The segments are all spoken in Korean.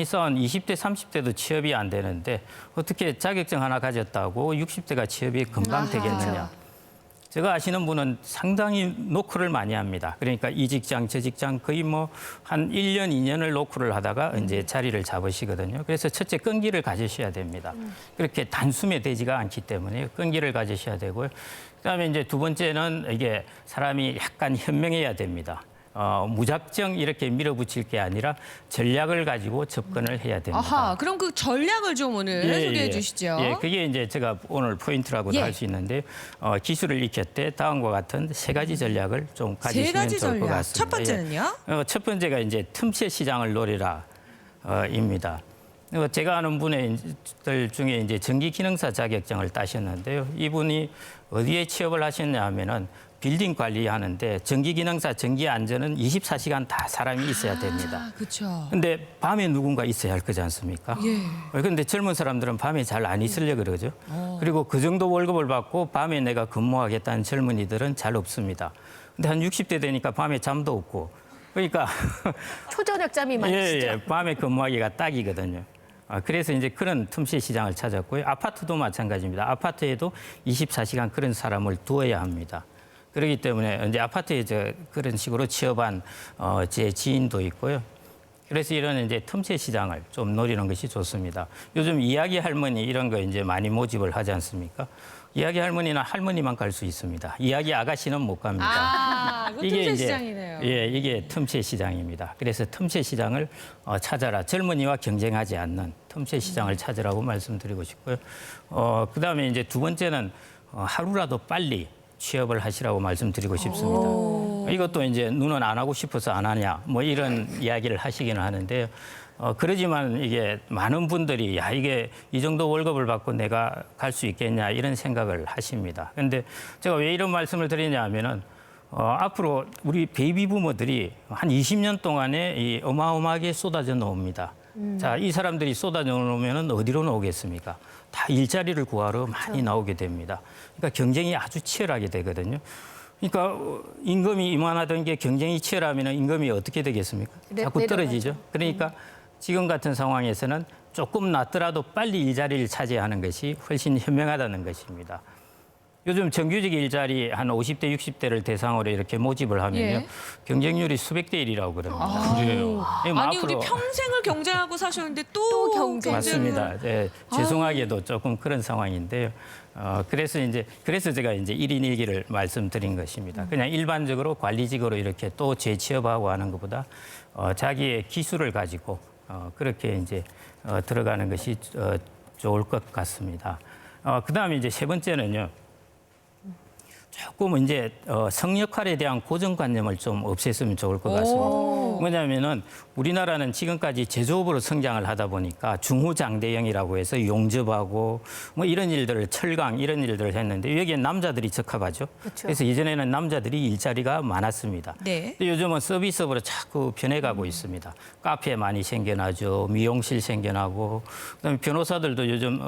많이 쌓은 20대, 30대도 취업이 안 되는데 어떻게 자격증 하나 가졌다고 60대가 취업이 금방 되겠느냐. 제가 아시는 분은 상당히 노크를 많이 합니다. 그러니까 이 직장, 저 직장 거의 뭐 한 1년, 2년을 노크를 하다가 이제 자리를 잡으시거든요. 그래서 첫째 끈기를 가지셔야 됩니다. 그렇게 단숨에 되지가 않기 때문에 끈기를 가지셔야 되고요. 그다음에 이제 두 번째는 이게 사람이 약간 현명해야 됩니다. 무작정 이렇게 밀어붙일 게 아니라 전략을 가지고 접근을 해야 됩니다. 아하, 그럼 그 전략을 좀 오늘 소개해 주시죠. 예, 그게 이제 제가 오늘 포인트라고도 할 수 있는데 기술을 익혔대 다음과 같은 세 가지 전략을 좀 가지시면 좋을 것 같습니다. 첫 번째는요? 첫 번째가 이제 틈새 시장을 노리라입니다. 제가 아는 분들 중에 이제 전기기능사 자격증을 따셨는데요. 이분이 어디에 취업을 하셨냐 하면은 빌딩 관리하는데 전기기능사 전기안전은 24시간 다 사람이 있어야 됩니다. 그렇죠. 근데 밤에 누군가 있어야 할 거지 않습니까? 예. 그런데 젊은 사람들은 밤에 잘 안 있으려고 그러죠. 그리고 그 정도 월급을 받고 밤에 내가 근무하겠다는 젊은이들은 잘 없습니다. 근데 한 60대 되니까 밤에 잠도 없고. 그러니까 초저녁잠이 많으시죠? 예, 밤에 근무하기가 딱이거든요. 그래서 이제 그런 틈새 시장을 찾았고요. 아파트도 마찬가지입니다. 아파트에도 24시간 그런 사람을 두어야 합니다. 그렇기 때문에 이제 아파트에 그런 식으로 취업한 제 지인도 있고요. 그래서 이런 이제 틈새 시장을 좀 노리는 것이 좋습니다. 요즘 이야기 할머니 이런 거 이제 많이 모집을 하지 않습니까? 이야기 할머니나 할머니만 갈 수 있습니다. 이야기 아가씨는 못 갑니다. 그 틈새 시장이네요. 예, 이게 틈새 시장입니다. 그래서 틈새 시장을 찾아라. 젊은이와 경쟁하지 않는 틈새 시장을 찾으라고 말씀드리고 싶고요. 그다음에 이제 두 번째는 하루라도 빨리 취업을 하시라고 말씀드리고 싶습니다. 이것도 이제 눈은 안 하고 싶어서 안 하냐 뭐 이런 이야기를 하시기는 하는데요. 그러지만 이게 많은 분들이 야 이게 이 정도 월급을 받고 내가 갈 수 있겠냐 이런 생각을 하십니다. 그런데 제가 왜 이런 말씀을 드리냐 하면은 앞으로 우리 베이비 부모들이 한 20년 동안에 이 어마어마하게 쏟아져 나옵니다. 자, 이 사람들이 쏟아져 나오면은 어디로 나오겠습니까? 다 일자리를 구하러 많이 나오게 됩니다. 그러니까 경쟁이 아주 치열하게 되거든요. 그러니까 임금이 이만하던 게 경쟁이 치열하면 임금이 어떻게 되겠습니까? 자꾸 떨어지죠. 그러니까 지금 같은 상황에서는 조금 낮더라도 빨리 일자리를 차지하는 것이 훨씬 현명하다는 것입니다. 요즘 정규직 일자리 한 50대, 60대를 대상으로 이렇게 모집을 하면요. 예. 경쟁률이 수백 대 1이라고 그럽니다. 그래요. 아니 우리 평생을 경쟁하고 사셨는데 또 경쟁. 맞습니다. 네, 죄송하게도 조금 그런 상황인데요. 그래서 제가 이제 1인 1기를 말씀드린 것입니다. 그냥 일반적으로 관리직으로 이렇게 또 재취업하고 하는 것보다 자기의 기술을 가지고 그렇게 이제 들어가는 것이 좋을 것 같습니다. 그다음에 이제 세 번째는요. 조금 이제 성역할에 대한 고정관념을 좀 없앴으면 좋을 것 같습니다. 뭐냐면은 우리나라는 지금까지 제조업으로 성장을 하다 보니까 중후장대형이라고 해서 용접하고 뭐 이런 일들을 철강 이런 일들을 했는데 여기에 남자들이 적합하죠. 그렇죠. 그래서 예전에는 남자들이 일자리가 많았습니다. 네. 근데 요즘은 서비스업으로 자꾸 변해가고 있습니다. 카페 많이 생겨나죠. 미용실 생겨나고 그다음에 변호사들도 요즘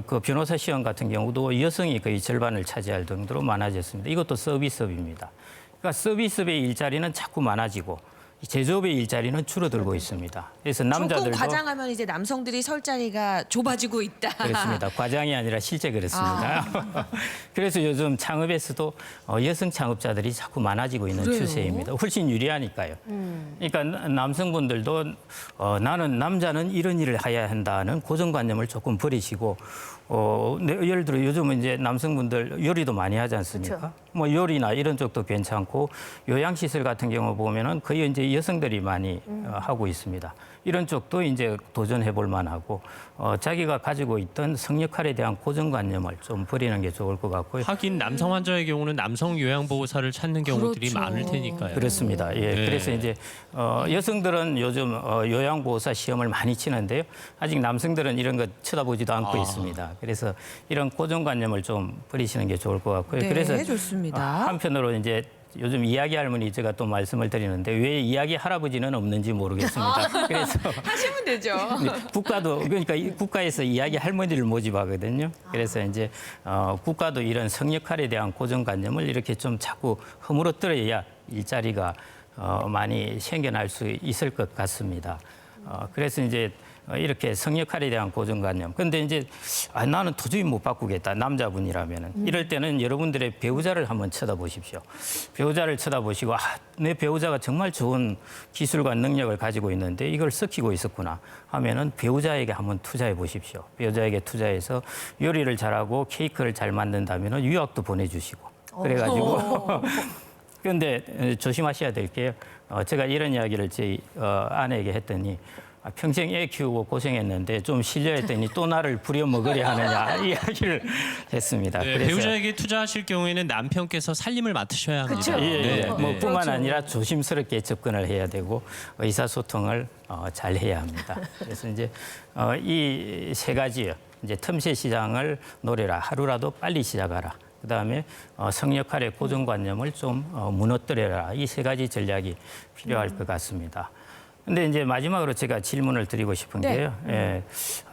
그 변호사 시험 같은 경우도 여성이 거의 절반을 차지할 정도로 많아졌습니다. 이것도 서비스업입니다. 그러니까 서비스업의 일자리는 자꾸 많아지고 제조업의 일자리는 줄어들고 있습니다. 그래서 남자들도 조금 과장하면 이제 남성들이 설 자리가 좁아지고 있다. 그렇습니다. 과장이 아니라 실제 그렇습니다. 그래서 요즘 창업에서도 여성 창업자들이 자꾸 많아지고 있는 그래요? 추세입니다. 훨씬 유리하니까요. 그러니까 남성분들도 나는 남자는 이런 일을 해야 한다는 고정관념을 조금 버리시고 예를 들어 요즘은 이제 남성분들 요리도 많이 하지 않습니까? 그렇죠. 뭐 요리나 이런 쪽도 괜찮고 요양시설 같은 경우 보면은 거의 이제 여성들이 많이 하고 있습니다. 이런 쪽도 이제 도전해 볼 만하고 자기가 가지고 있던 성역할에 대한 고정관념을 좀 버리는 게 좋을 것 같고요. 하긴 남성 환자의 경우는 남성 요양보호사를 찾는 경우들이 그렇죠. 많을 테니까요. 그렇습니다. 예. 네. 그래서 이제 여성들은 요즘 요양보호사 시험을 많이 치는데요. 아직 남성들은 이런 거 쳐다보지도 않고 있습니다. 그래서 이런 고정관념을 좀 버리시는 게 좋을 것 같고요. 네, 그래서 좋습니다. 한편으로 이제 요즘 이야기 할머니 제가 또 말씀을 드리는데 왜 이야기 할아버지는 없는지 모르겠습니다. 그래서 하시면 되죠. 국가도 그러니까 국가에서 이야기 할머니를 모집하거든요. 그래서 이제 국가도 이런 성역할에 대한 고정관념을 이렇게 좀 자꾸 허물어뜨려야 일자리가 많이 생겨날 수 있을 것 같습니다. 그래서 이제 이렇게 성역할에 대한 고정관념. 근데 이제 나는 도저히 못 바꾸겠다. 남자분이라면은. 이럴 때는 여러분들의 배우자를 한번 쳐다보십시오. 배우자를 쳐다보시고 내 배우자가 정말 좋은 기술과 능력을 가지고 있는데 이걸 썩히고 있었구나 하면은 배우자에게 한번 투자해 보십시오. 배우자에게 투자해서 요리를 잘하고 케이크를 잘 만든다면은 유학도 보내주시고. 그래가지고 그런데 조심하셔야 될 게요. 제가 이런 이야기를 제 아내에게 했더니 평생 애 키우고 고생했는데 좀 실려했더니 또 나를 부려먹으려 하느냐 이야기를 했습니다. 네, 그래서 배우자에게 투자하실 경우에는 남편께서 살림을 맡으셔야 합니다. 그쵸. 예, 네, 뭐 네. 뿐만 아니라 조심스럽게 접근을 해야 되고 의사소통을 잘 해야 합니다. 그래서 이제 이 세 가지요. 이제 틈새 시장을 노려라. 하루라도 빨리 시작하라. 그다음에 성역할의 고정관념을 좀 무너뜨려라. 이 세 가지 전략이 필요할 것 같습니다. 근데 이제 마지막으로 제가 질문을 드리고 싶은 네. 게요.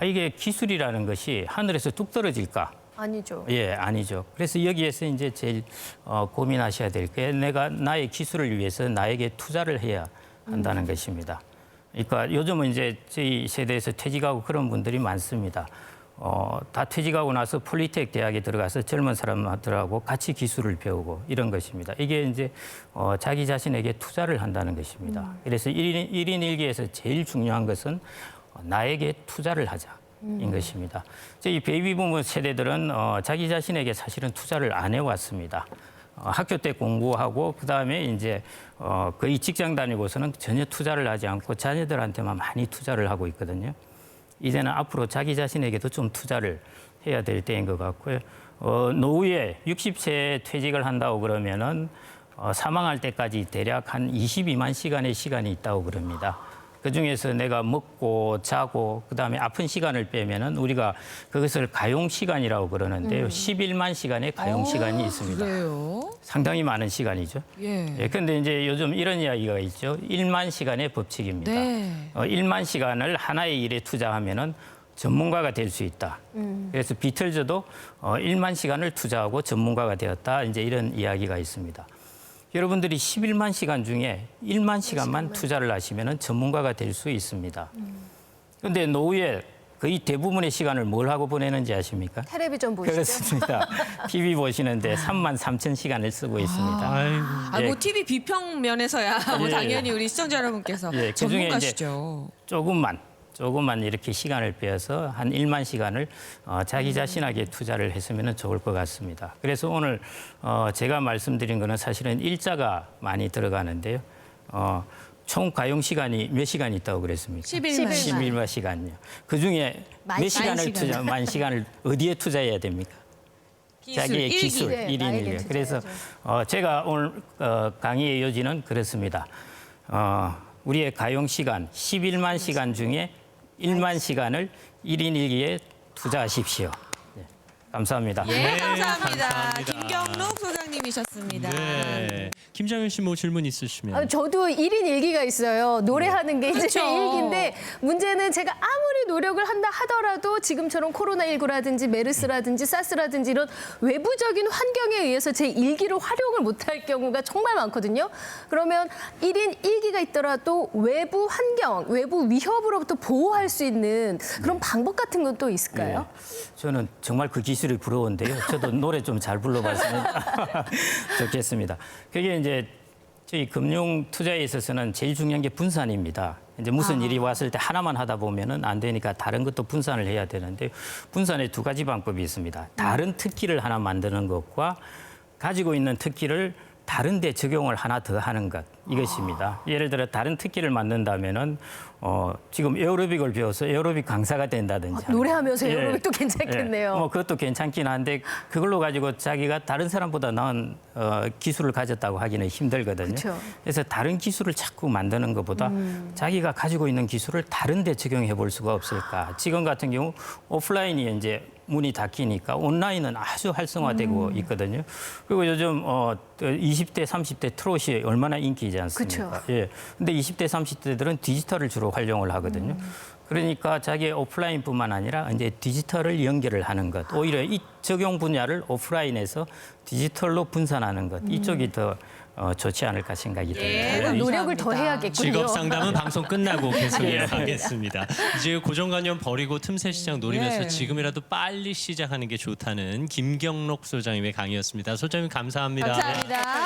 이게 기술이라는 것이 하늘에서 뚝 떨어질까? 아니죠. 예, 아니죠. 그래서 여기에서 이제 제일 고민하셔야 될 게 내가 나의 기술을 위해서 나에게 투자를 해야 한다는 것입니다. 그러니까 요즘은 이제 저희 세대에서 퇴직하고 그런 분들이 많습니다. 다 퇴직하고 나서 폴리텍 대학에 들어가서 젊은 사람들하고 같이 기술을 배우고 이런 것입니다. 이게 이제 자기 자신에게 투자를 한다는 것입니다. 그래서 일인 일기에서 제일 중요한 것은 나에게 투자를 하자인 것입니다. 이 베이비 부모 세대들은 자기 자신에게 사실은 투자를 안 해왔습니다. 학교 때 공부하고 그다음에 이제 거의 직장 다니고서는 전혀 투자를 하지 않고 자녀들한테만 많이 투자를 하고 있거든요. 이제는 앞으로 자기 자신에게도 좀 투자를 해야 될 때인 것 같고요. 노후에 60세에 퇴직을 한다고 그러면은 사망할 때까지 대략 한 22만 시간의 시간이 있다고 그럽니다. 그중에서 내가 먹고 자고 그다음에 아픈 시간을 빼면은 우리가 그것을 가용 시간이라고 그러는데요. 11만 시간의 가용 시간이 있습니다. 그래요? 상당히 많은 시간이죠. 예. 그런데 이제 요즘 이런 이야기가 있죠. 1만 시간의 법칙입니다. 네. 1만 시간을 하나의 일에 투자하면은 전문가가 될 수 있다. 그래서 비틀즈도 1만 시간을 투자하고 전문가가 되었다. 이제 이런 이야기가 있습니다. 여러분들이 11만 시간 중에 1만 시간만 투자를 하시면은 전문가가 될 수 있습니다. 그런데 노후에 거의 대부분의 시간을 뭘 하고 보내는지 아십니까? 텔레비전 보시죠. 그렇습니다. TV 보시는데 3만 3천 시간을 쓰고 있습니다. 아이고. 뭐 TV 비평 면에서야 뭐 예. 당연히 우리 시청자 여러분께서 예, 그중에 전문가시죠. 조금만 이렇게 시간을 빼서 한 1만 시간을 자기 자신에게 투자를 했으면 좋을 것 같습니다. 그래서 오늘 제가 말씀드린 거는 사실은 일자가 많이 들어가는데요. 총 가용 시간이 몇 시간 있다고 그랬습니까? 11만. 11만 시간요. 그중에 만 몇 시간을 시간. 만 시간을 어디에 투자해야 됩니까? 자기의 일기. 기술, 네, 일인 나에게 일기. 그래서 투자해야죠. 제가 오늘 강의의 요지는 그렇습니다. 우리의 가용 시간 11만 시간 중에 1만 시간을 일인 일기에 투자하십시오. 네, 감사합니다. 예, 네, 감사합니다. 감사합니다. 김경록 소장님이셨습니다. 네. 김장현 씨 뭐 질문 있으시면. 저도 1인 일기가 있어요. 노래하는 게 이제 그렇죠. 일기인데 문제는 제가 아무리 노력을 한다 하더라도 지금처럼 코로나19라든지 메르스라든지 사스라든지 이런 외부적인 환경에 의해서 제 일기를 활용을 못할 경우가 정말 많거든요. 그러면 1인 일기가 있더라도 외부 환경, 외부 위협으로부터 보호할 수 있는 그런 방법 같은 건 또 있을까요? 저는 정말 그 기술이 부러운데요. 저도 노래 좀 잘 불러봤으면 좋겠습니다. 그게 이제 저희 금융 투자에 있어서는 제일 중요한 게 분산입니다. 이제 무슨 일이 왔을 때 하나만 하다 보면은 안 되니까 다른 것도 분산을 해야 되는데 분산에 두 가지 방법이 있습니다. 다른 특기를 하나 만드는 것과 가지고 있는 특기를 다른 데 적용을 하나 더 하는 것 이것입니다. 예를 들어 다른 특기를 만든다면은 지금 에어로빅을 배워서 에어로빅 강사가 된다든지 노래하면서 예. 에어로빅도 괜찮겠네요. 뭐 그것도 괜찮긴 한데 그걸로 가지고 자기가 다른 사람보다 나은 기술을 가졌다고 하기는 힘들거든요. 그쵸. 그래서 다른 기술을 자꾸 만드는 것보다 자기가 가지고 있는 기술을 다른 데 적용해 볼 수가 없을까. 지금 같은 경우 오프라인이 이제 문이 닫히니까 온라인은 아주 활성화되고 있거든요. 그리고 요즘 20대, 30대 트롯이 얼마나 인기이지 않습니까? 그쵸. 예. 근데 20대, 30대들은 디지털을 주로 활용을 하거든요. 그러니까 자기의 오프라인뿐만 아니라 이제 디지털을 연결을 하는 것. 오히려 이 적용 분야를 오프라인에서 디지털로 분산하는 것. 이쪽이 더 좋지 않을까 생각이 듭니다. 조금 노력을 더 감사합니다. 해야겠군요. 직업 상담은 방송 끝나고 계속 예. 이어가겠습니다. 이제 고정관념 버리고 틈새 시장 노리면서 예. 지금이라도 빨리 시작하는 게 좋다는 김경록 소장님의 강의였습니다. 소장님 감사합니다. 감사합니다.